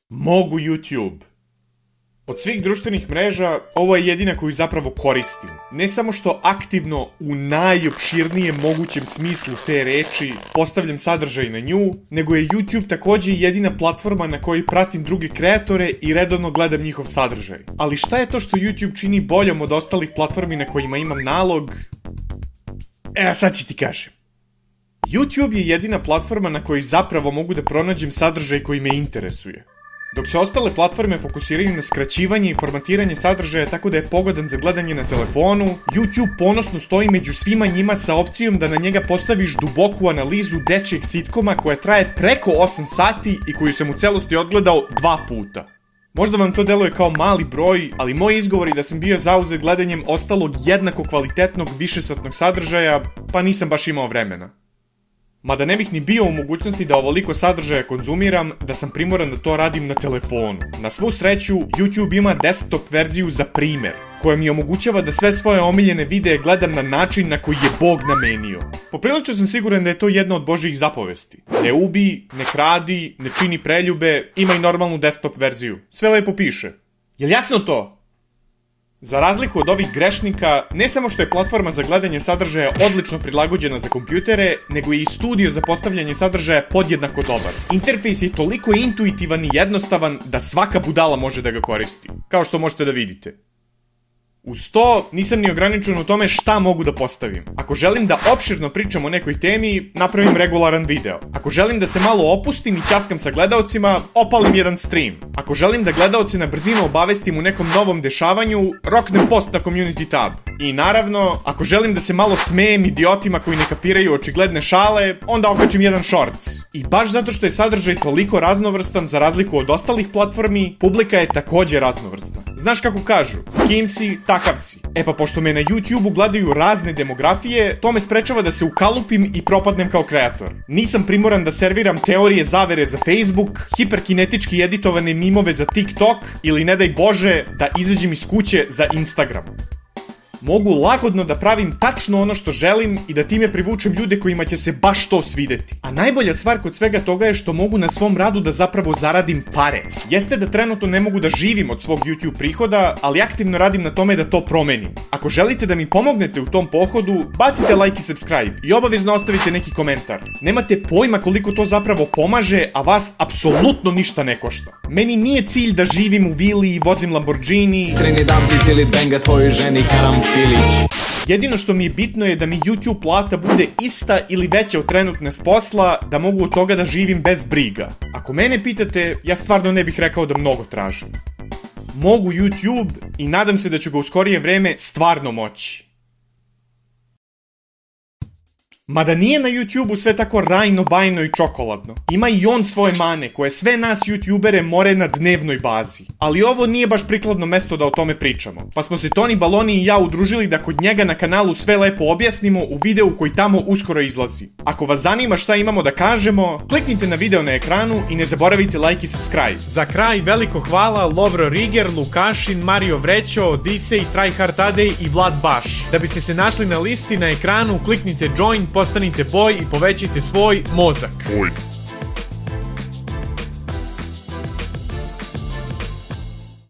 Mogu YouTube. Od svih društvenih mreža, ovo je jedina koju zapravo koristim. Ne samo što aktivno, u najopširnijem mogućem smislu te reči, postavljam sadržaj na nju, nego je YouTube takođe jedina platforma na kojoj pratim druge kreatore i redovno gledam njihov sadržaj. Ali šta je to što YouTube čini boljom od ostalih platformi na kojima imam nalog? Sad ću ti kažem. YouTube je jedina platforma na kojoj zapravo mogu da pronađem sadržaj koji me interesuje. Dok se ostale platforme fokusiraju na skraćivanje i formatiranje sadržaja tako da je pogodan za gledanje na telefonu, YouTube ponosno stoji među svima njima sa opcijom da na njega postaviš duboku analizu dečijeg sitkoma koja traje preko 8 sati i koju sam u celosti odgledao 2 puta. Možda vam to deluje kao mali broj, ali moj izgovor je da sam bio zauzet gledanjem ostalog jednako kvalitetnog višesatnog sadržaja, pa nisam baš imao vremena. Mada ne bih ni bio u mogućnosti da ovoliko sadržaja konzumiram, da sam primoran da to radim na telefonu. Na svu sreću, YouTube ima desktop verziju za primer, koja mi omogućava da sve svoje omiljene videe gledam na način na koji je Bog namenio. Poprilično sam siguran da je to jedna od Božjih zapovesti. Ne ubi, ne kradi, ne čini preljube, ima i normalnu desktop verziju. Sve lepo piše. Jel jasno to? Za razliku od ovih grešnika, ne samo što je platforma za gledanje sadržaja odlično prilagođena za kompjutere, nego je i studio za postavljanje sadržaja podjednako dobar. Interfejs je toliko intuitivan i jednostavan da svaka budala može da ga koristi, kao što možete da vidite. Uz to, nisam ni ograničen u tome šta mogu da postavim. Ako želim da opširno pričam o nekoj temi, napravim regularan video. Ako želim da se malo opustim i ćaskam sa gledaocima, opalim jedan stream. Ako želim da gledaoce na brzinu obavestim u nekom novom dešavanju, roknem post na community tab. I naravno, ako želim da se malo smejem idiotima koji ne kapiraju očigledne šale, onda okačim jedan shorts. I baš zato što je sadržaj toliko raznovrstan za razliku od ostalih platformi, publika je takođe raznovrsna. Znaš kako kažu, s kim si, takav si. Pa pošto me na YouTube-u gledaju razne demografije, to me sprečava da se ukalupim i propadnem kao kreator. Nisam primoran da serviram teorije zavere za Facebook, hiperkinetički editovane mimove za TikTok ili ne daj Bože da izađem iz kuće za Instagram. Mogu lagodno da pravim tačno ono što želim i da time privučem ljude kojima će se baš to svideti. A najbolja stvar kod svega toga je što mogu na svom radu da zapravo zaradim pare. Jeste da trenutno ne mogu da živim od svog YouTube prihoda, ali aktivno radim na tome da to promenim. Ako želite da mi pomognete u tom pohodu, bacite like i subscribe i obavezno ostavite neki komentar. Nemate pojma koliko to zapravo pomaže, a vas apsolutno ništa ne košta. Meni nije cilj da živim u vili i vozim Lamborghini. Strini dampici ili benga tvojoj ženi karamfilić. Jedino što mi je bitno je da mi YouTube plata bude ista ili veća od trenutne s posla, da mogu od toga da živim bez briga. Ako mene pitate, ja stvarno ne bih rekao da mnogo tražim. Mogu YouTube i nadam se da ću ga u skorije vreme stvarno moći. Mada nije na YouTube-u sve tako rajno, bajno i čokoladno. Ima i on svoje mane koje sve nas YouTubere more na dnevnoj bazi. Ali ovo nije baš prikladno mesto da o tome pričamo. Pa smo se Toni Baloni i ja udružili da kod njega na kanalu sve lepo objasnimo u videu koji tamo uskoro izlazi. Ako vas zanima šta imamo da kažemo, kliknite na video na ekranu i ne zaboravite like i subscribe. Za kraj veliko hvala Lovro Riger, Lukašin, Mario Vrećo, Odisej, Tryhard Adej i Vlad Baš. Da biste se našli na listi na ekranu, kliknite join, postanite boj i povećajte svoj mozak.